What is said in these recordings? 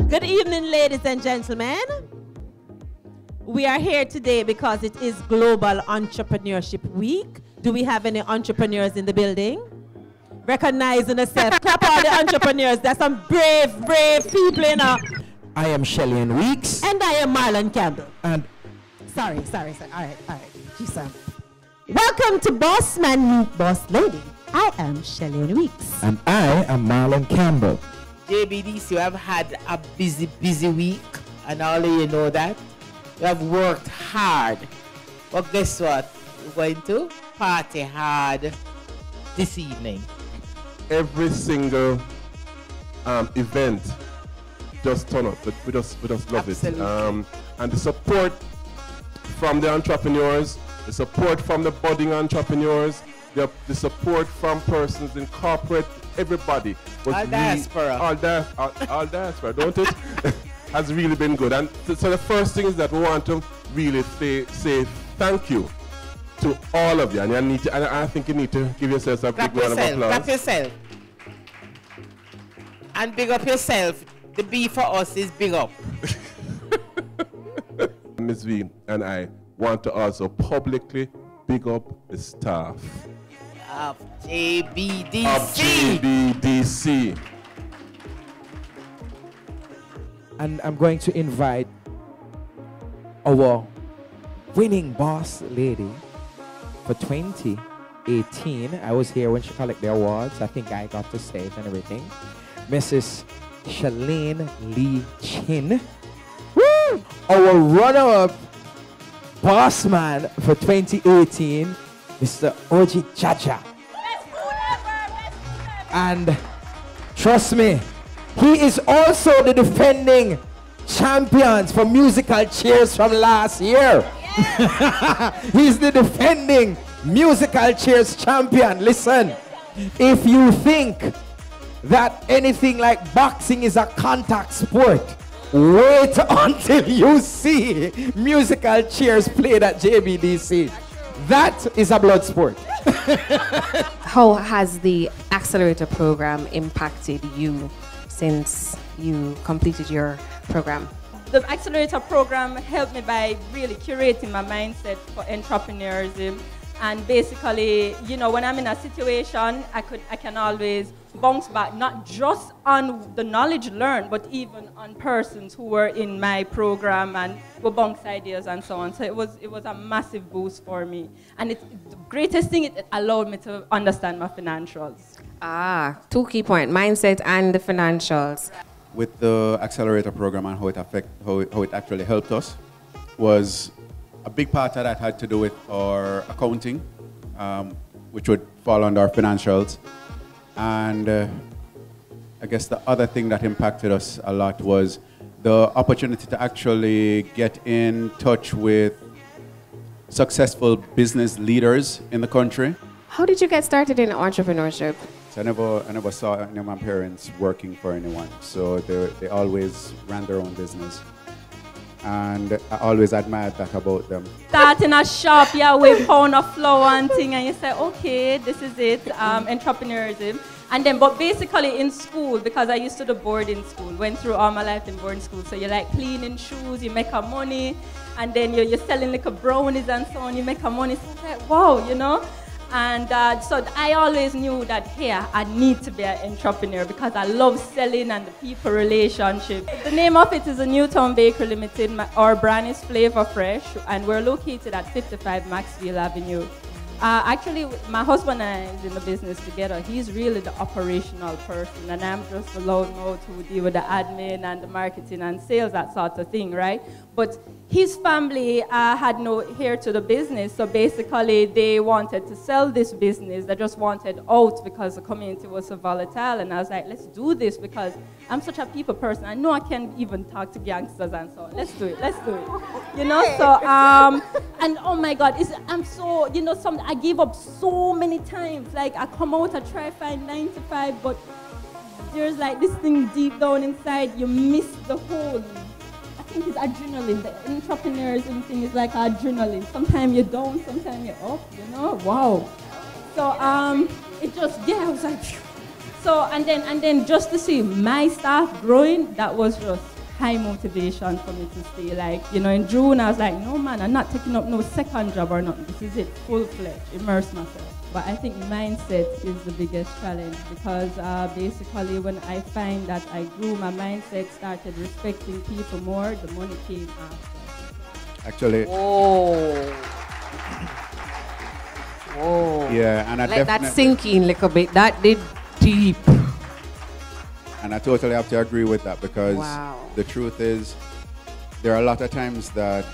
Good evening, ladies and gentlemen. We are here today because it is Global Entrepreneurship Week. Do we have any entrepreneurs in the building? Recognizing yourself. Clap all the entrepreneurs. There's some brave people in our... I am Shellyan Weeks. And I am Marlon Campbell. And Sorry. All right. Jeez, welcome to Boss Man Meet Boss Lady. I am Shellyan Weeks. And I am Marlon Campbell. JBDC, we have had a busy week, and all of you know that. We have worked hard. But guess what? We're going to party hard this evening. Every single event just turn up. We just love Absolutely. it. And the support from the entrepreneurs, the support from the budding entrepreneurs, the support from persons in corporate, everybody. All diaspora. All diaspora, don't it? Has really been good. And so the first thing is that we want to really say thank you to all of you. And I think you need to give yourselves a big round of applause. Clap yourself. And big up yourself. The B for us is big up. Ms. V and I want to also publicly big up the staff Of JBDC. of JBDC. And I'm going to invite our winning boss lady for 2018. I was here when she collected the awards. I think I got to say it and everything. Mrs. Shalane Lee Chin. Woo! Our runner-up boss man for 2018, Mr. Oji Chacha. And trust me, he is also the defending champions for musical chairs from last year. Yeah. He's the defending musical chairs champion. Listen, if you think that anything like boxing is a contact sport, wait until you see musical chairs played at JBDC. That is a blood sport. How has the accelerator program impacted you since you completed your program? The accelerator program helped me by really curating my mindset for entrepreneurism. And basically, you know, when I'm in a situation, I can always bounce back, not just on the knowledge learned, but even on persons who were in my program and were bounce ideas and so on. So it was a massive boost for me. And the greatest thing, it allowed me to understand my financials. Two key points, mindset and the financials. With the accelerator program and how it actually helped us was a big part of that had to do with our accounting, which would fall under our financials. And I guess the other thing that impacted us a lot was the opportunity to actually get in touch with successful business leaders in the country. How did you get started in entrepreneurship? So I never saw any of my parents working for anyone. So they always ran their own business. And I always admired that about them. Starting a shop, yeah, with pound of flour and thing, and you say, okay, this is it, entrepreneurism. And then, but basically in school, because I used to do boarding school, went through all my life in boarding school, so you're like cleaning shoes, you make a money, and then you're selling like brownies and so on, you make a money. So it's like, wow, you know? And so I always knew that here I need to be an entrepreneur because I love selling and the people relationship. The name of it is a Newtown Bakery Limited. Our brand is Flavor Fresh, and we're located at 55 Maxfield Avenue. Actually, my husband and I is in the business together. He's really the operational person, and I'm just the loud mouth who deal with the admin and the marketing and sales, that sort of thing, right? But his family had no heir to the business, so basically they wanted to sell this business. They just wanted out because the community was so volatile, and I was like, let's do this because I'm such a people person. I know I can even talk to gangsters and so on. Let's do it. You know, so, and oh my God, I'm so, you know, I give up so many times. Like, I come out, I try find 95, but there's like this thing deep down inside, you miss the whole. I think it's adrenaline. The entrepreneurism thing is like adrenaline. Sometimes you're down, sometimes you're up, you know? Wow. So it just, yeah, I was like, phew. So, and then just to see my staff growing, that was just high motivation for me to stay. Like, you know, in June, I was like, no man, I'm not taking up no second job or nothing. This is it, full-fledged, immerse myself. But I think mindset is the biggest challenge because basically when I find that I grew my mindset, started respecting people more, the money came after. Actually. Whoa. Whoa. Yeah, and I let that definitely sink in a little bit. That did deep. And I totally have to agree with that because the truth is there are a lot of times that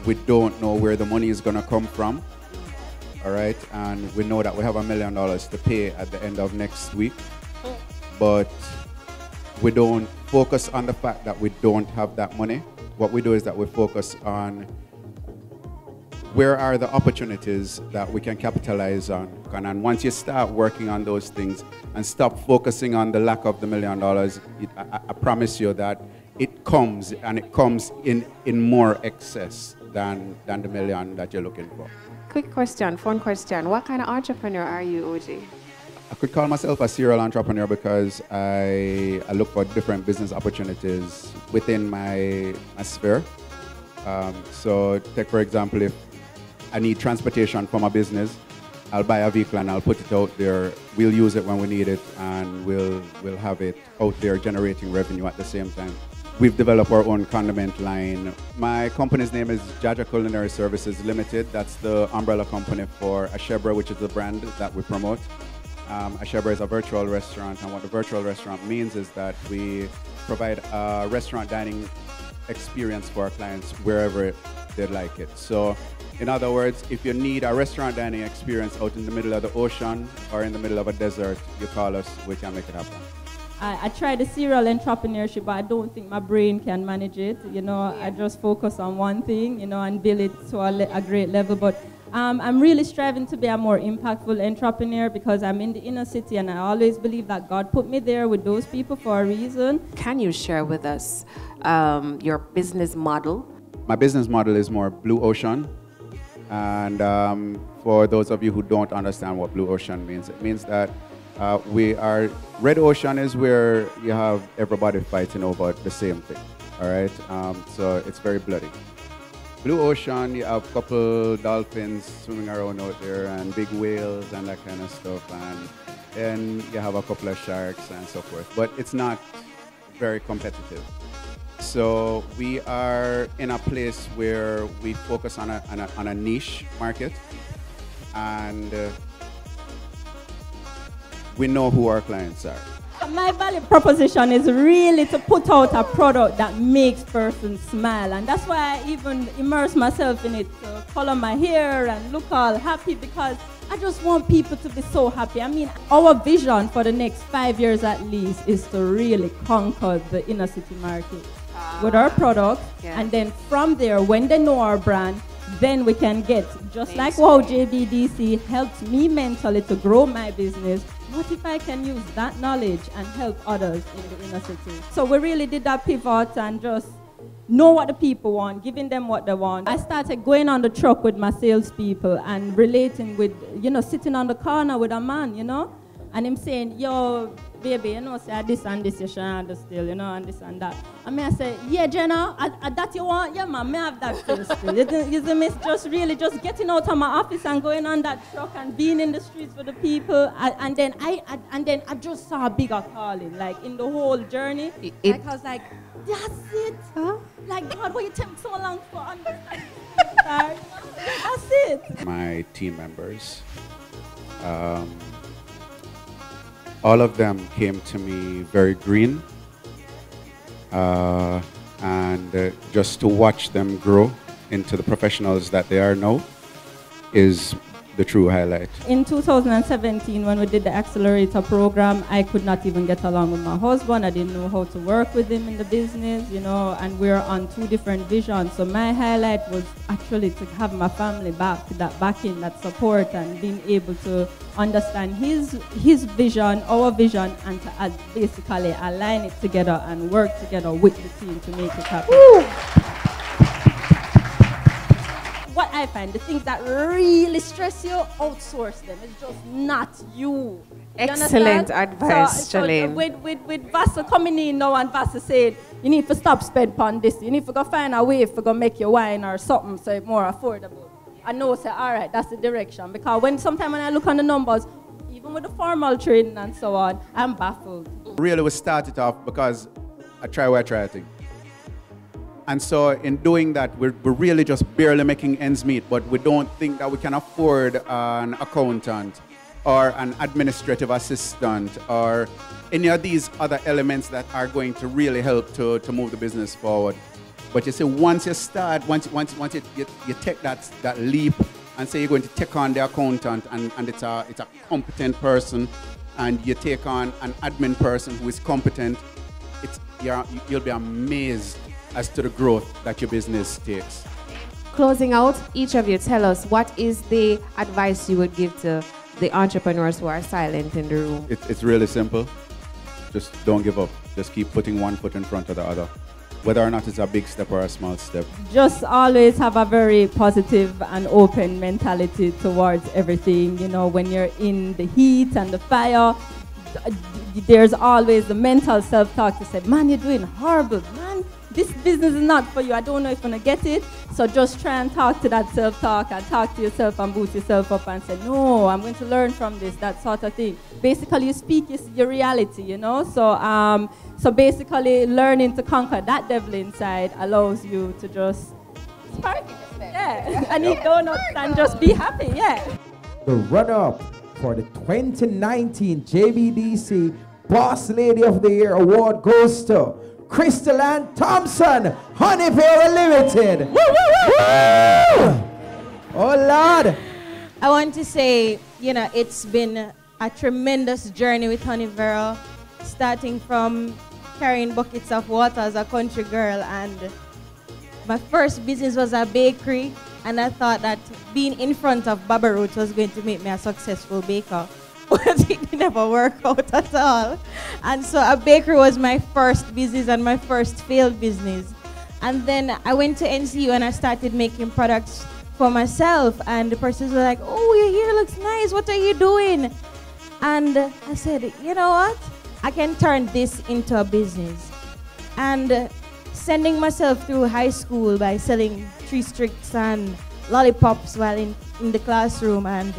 we don't know where the money is going to come from. All right, and we know that we have $1 million to pay at the end of next week, but we don't focus on the fact that we don't have that money. What we do is that we focus on where are the opportunities that we can capitalize on. And once you start working on those things and stop focusing on the lack of the $1 million, I promise you that it comes, and it comes in more excess than the $1 million that you're looking for. Quick question, fun question. What kind of entrepreneur are you, OG? I could call myself a serial entrepreneur because I look for different business opportunities within my sphere. So take, for example, if I need transportation for my business, I'll buy a vehicle and I'll put it out there. We'll use it when we need it, and we'll have it out there generating revenue at the same time. We've developed our own condiment line. My company's name is Jaja Culinary Services Limited. That's the umbrella company for Ashebra, which is the brand that we promote. Ashebra is a virtual restaurant, and what the virtual restaurant means is that we provide a restaurant dining experience for our clients wherever they'd like it. So, in other words, if you need a restaurant dining experience out in the middle of the ocean or in the middle of a desert, you call us, we can make it happen. I tried the serial entrepreneurship, but I don't think my brain can manage it. You know, I just focus on one thing, you know, and build it to a great level. But I'm really striving to be a more impactful entrepreneur because I'm in the inner city, and I always believe that God put me there with those people for a reason. Can you share with us your business model? My business model is more blue ocean. And for those of you who don't understand what blue ocean means, it means that red ocean is where you have everybody fighting over the same thing, all right? So it's very bloody. Blue ocean, you have a couple dolphins swimming around out there and big whales and that kind of stuff, and then you have a couple of sharks and so forth, but it's not very competitive. So we are in a place where we focus on a niche market, and we know who our clients are. My value proposition is really to put out a product that makes persons smile, and that's why I even immerse myself in it, to color my hair and look all happy, because I just want people to be so happy. I mean, our vision for the next 5 years at least is to really conquer the inner city market with our product, and then from there, when they know our brand, then we can get, just like how JBDC helped me mentally to grow my business, what if I can use that knowledge and help others in the inner city? So we really did that pivot and just know what the people want, giving them what they want. I started going on the truck with my salespeople and relating with, you know, sitting on the corner with a man, you know, and him saying, yo, baby, you know, say this and this, you should understand, you know, and this and that. And me, I say, yeah, Jenna, that you want? Yeah, man, me have that still. You see me, just really just getting out of my office and going on that truck and being in the streets with the people. And then I just saw a bigger calling, like in the whole journey. Like I was like, that's it. Huh? Like, God, why you take so long for understand? That's it. My team members, all of them came to me very green, and just to watch them grow into the professionals that they are now is the true highlight. In 2017, when we did the accelerator program, I could not even get along with my husband. I didn't know how to work with him in the business, you know, and we're on two different visions. So my highlight was actually to have my family back, that backing, that support, and being able to understand his vision, our vision, and to basically align it together and work together with the team to make it happen. Woo! What I find the things that really stress you, outsource them. It's just not you. Excellent advice, Charlene. With Vasa coming in now and Vasa said, you need to stop spend on this. You need to go find a way to go make your wine or something so it's more affordable. I know, say, all right, that's the direction. Because sometimes when I look on the numbers, even with the formal training and so on, I'm baffled. Really, we started off because I try thing. And so in doing that, we're really just barely making ends meet, but we don't think that we can afford an accountant or an administrative assistant or any of these other elements that are going to really help to move the business forward. But you see, once you start, once you take that leap and say you're going to take on the accountant and it's a competent person, and you take on an admin person who is competent, you'll be amazed as to the growth that your business takes. Closing out, each of you tell us what is the advice you would give to the entrepreneurs who are silent in the room. It's really simple. Just don't give up. Just keep putting one foot in front of the other, whether or not it's a big step or a small step. Just always have a very positive and open mentality towards everything. You know, when you're in the heat and the fire, there's always the mental self-talk to say, man, you're doing horrible, man. This business is not for you. I don't know if you're going to get it. So just try and talk to that self-talk and talk to yourself and boost yourself up and say, no, I'm going to learn from this, that sort of thing. Basically, you speak your reality, you know. So basically, learning to conquer that devil inside allows you to just spark it. Yeah, and eat donuts and just be happy, yeah. The runner-up for the 2019 JBDC Boss Lady of the Year Award goes to Crystal Ann Thompson, Honeyville Limited. Woo, woo, woo. Oh, Lord. I want to say, you know, it's been a tremendous journey with Honeyville, starting from carrying buckets of water as a country girl. And my first business was a bakery, and I thought that being in front of Baba Roots was going to make me a successful baker. But it never worked out at all. And so a bakery was my first business and my first failed business. And then I went to NCU and I started making products for myself. And the person was like, oh, your hair looks nice. What are you doing? And I said, you know what? I can turn this into a business. And sending myself through high school by selling tree sticks and lollipops while in the classroom. And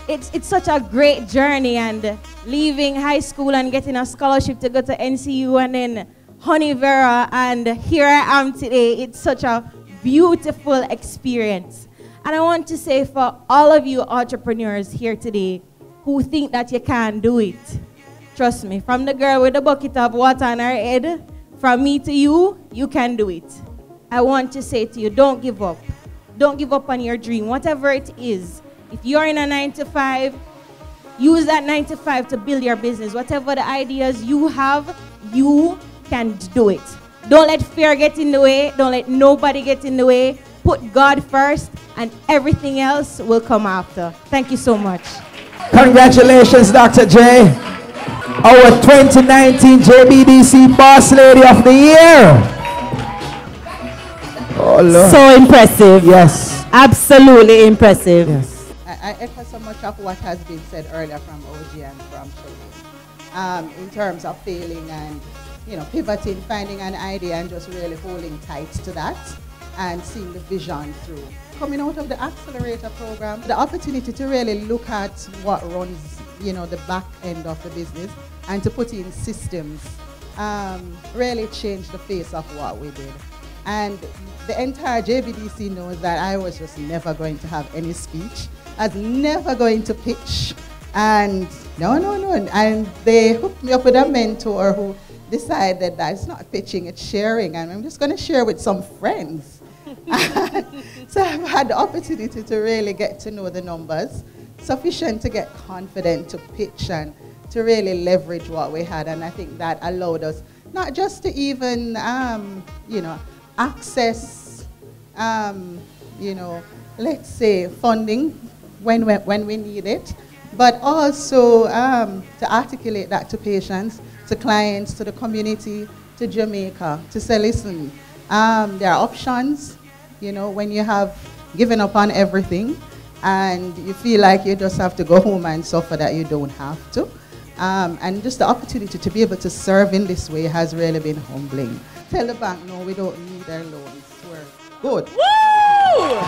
it's such a great journey, and leaving high school and getting a scholarship to go to NCU and then Honeyville, and here I am today. It's such a beautiful experience. And I want to say for all of you entrepreneurs here today who think that you can't do it, trust me, from the girl with the bucket of water on her head, from me to you, you can do it. I want to say to you, don't give up. Don't give up on your dream, whatever it is. If you're in a 9-to-5, use that 9-to-5 to build your business. Whatever the ideas you have, you can do it. Don't let fear get in the way. Don't let nobody get in the way. Put God first, and everything else will come after. Thank you so much. Congratulations, Dr. J. Our 2019 JBDC Boss Lady of the Year. Oh, Lord. So impressive. Yes. Absolutely impressive. Yes. I echo so much of what has been said earlier from OG and from Shelly, in terms of failing and, you know, pivoting, finding an idea and just really holding tight to that and seeing the vision through. Coming out of the accelerator program, the opportunity to really look at what runs, you know, the back end of the business and to put in systems really changed the face of what we did. And the entire JBDC knows that I was just never going to have any speech. I was never going to pitch. And no. And they hooked me up with a mentor who decided that it's not pitching, it's sharing. And I'm just going to share with some friends. So I've had the opportunity to really get to know the numbers, sufficient to get confident to pitch and to really leverage what we had. And I think that allowed us not just to even, you know, access, you know, let's say funding when we need it, but also to articulate that to patients, to clients, to the community, to Jamaica, to say, listen, there are options, you know, when you have giving up on everything, and you feel like you just have to go home and suffer that you don't have to. And just the opportunity to be able to serve in this way has really been humbling. Tell the bank, no, we don't need their loans. We're good. Woo!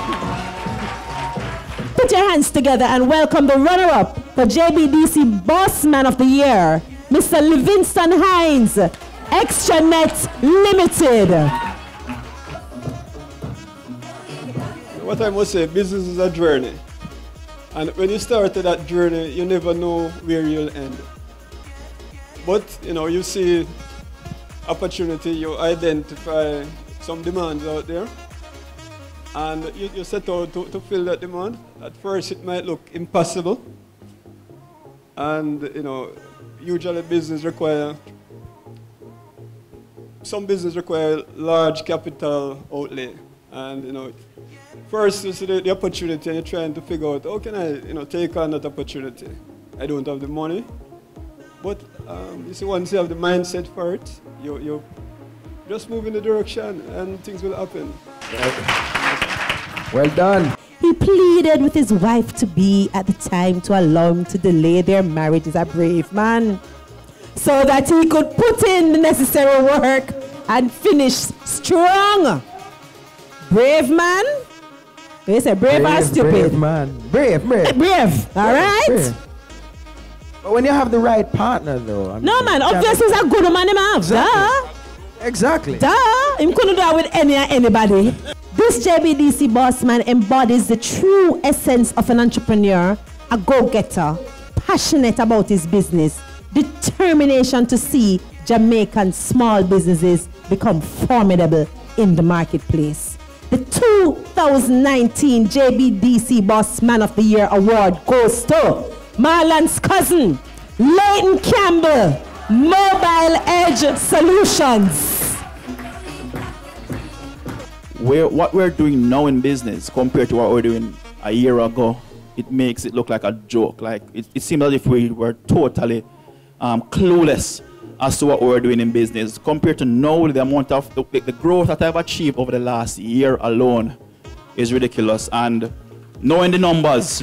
Put your hands together and welcome the runner-up for JBDC Boss Man of the Year, Mr. Livingston Hines, Extranet Limited. What I must say, business is a journey. And when you start that journey, you never know where you'll end. But, you see opportunity, you identify some demands out there, and you set out to fill that demand. At first, it might look impossible. And, usually some business require large capital outlay. And, first you see the opportunity and you're trying to figure out, how can I, take on that opportunity? I don't have the money. But, you see, once you have the mindset for it, you just move in the direction and things will happen. Well done. He pleaded with his wife-to-be at the time to allow him to delay their marriage. Is a brave man, so that he could put in the necessary work and finish strong. Brave man? They say brave or stupid? Brave man. Brave. Brave, all right? Brave. But when you have the right partner, though. No, man, obviously he's a good man him have. Exactly. Duh. Him couldn't do that with anybody. This JBDC boss man embodies the true essence of an entrepreneur, a go-getter, passionate about his business, determination to see Jamaican small businesses become formidable in the marketplace. The 2019 JBDC Boss Man of the Year award goes to Marlon's cousin, Leighton Campbell, Mobile Edge Solutions. What we're doing now in business compared to what we were doing a year ago, it makes it look like a joke. Like it seems as if we were totally clueless as to what we were doing in business. Compared to now, the amount of the growth that I've achieved over the last year alone is ridiculous. And knowing the numbers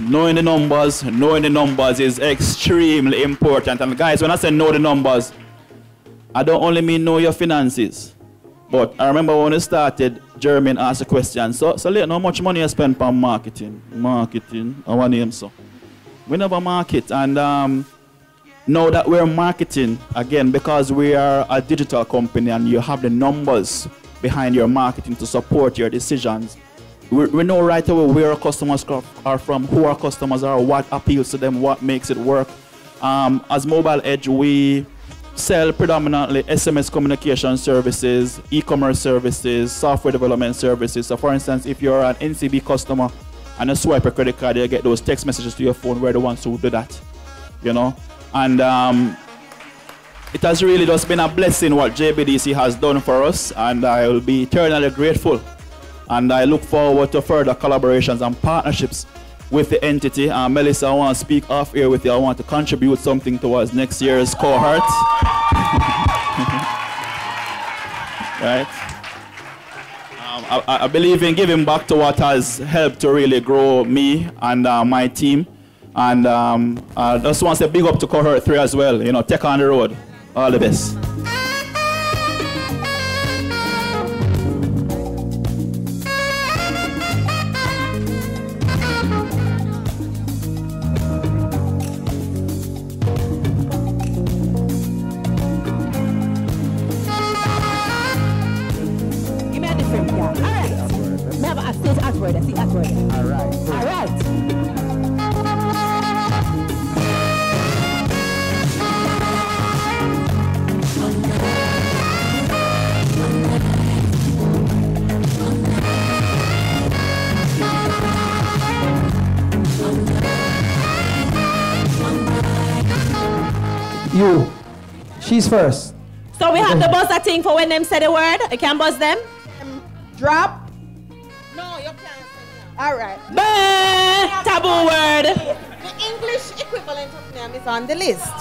is extremely important. And guys, when I say know the numbers, I don't only mean know your finances. But I remember when we started, Jeremy asked a question. So Leighton, how much money you spend on marketing? Marketing, our name, so. We never market. And now that we're marketing, again, because we are a digital company and you have the numbers behind your marketing to support your decisions, we know right away where our customers are from, who our customers are, what appeals to them, what makes it work. As Mobile Edge, we sell predominantly SMS communication services, e-commerce services, software development services. So for instance, if you're an NCB customer and you swipe a credit card, you get those text messages to your phone. We're the ones who do that, And it has really just been a blessing what JBDC has done for us, and I will be eternally grateful. And I look forward to further collaborations and partnerships with the entity. Melissa, I want to speak off here with you. I want to contribute something towards next year's cohort. Right? I believe in giving back to what has helped to really grow me and my team. And I just want to say big up to cohort 3 as well. Take on the road. All the best. You. She's first. So we have the buzzer thing for when them say the word. You can buzz them. Drop. No, you can't. All right. Taboo word. The English equivalent of name is on the list.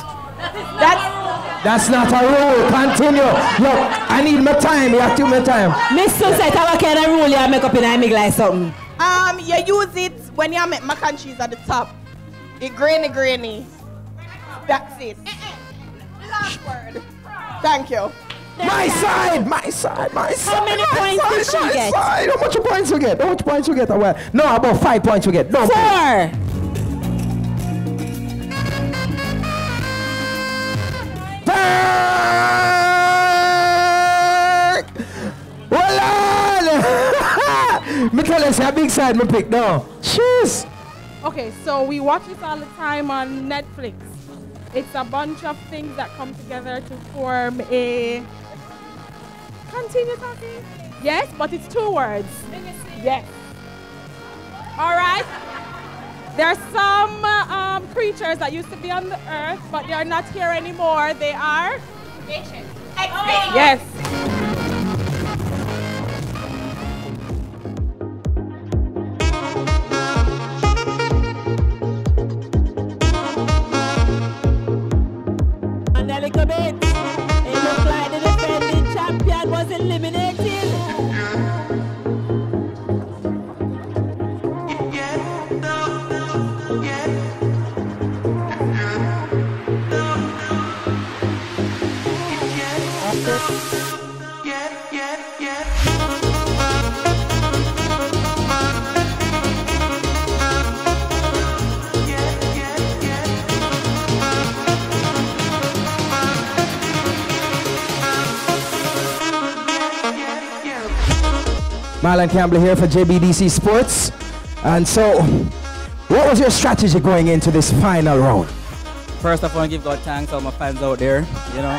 That's not a rule. Continue. Look, I need my time. You have 2 more time. Miss Suzette, what kind of rule you make up in a mig like something? You use it when you make mac and cheese at the top. It grainy. That's it. Last word. Thank you. My side. How many points did she get? How much points we get? Well, no, about 5 points we get. No, 4. Well on! Me tell you, a big side me pick now. Cheers! Okay, so we watch this all the time on Netflix. It's a bunch of things that come together to form a... Continue talking. Yes, but it's 2 words. Yes. All right. There are some creatures that used to be on the earth, but they are not here anymore. They are? Extinct. Yes. And a little bit. It looks like the defending champion was eliminated. Marlon Campbell here for JBDC Sports. And so, what was your strategy going into this final round? First, I want to give God thanks to all my fans out there, you know.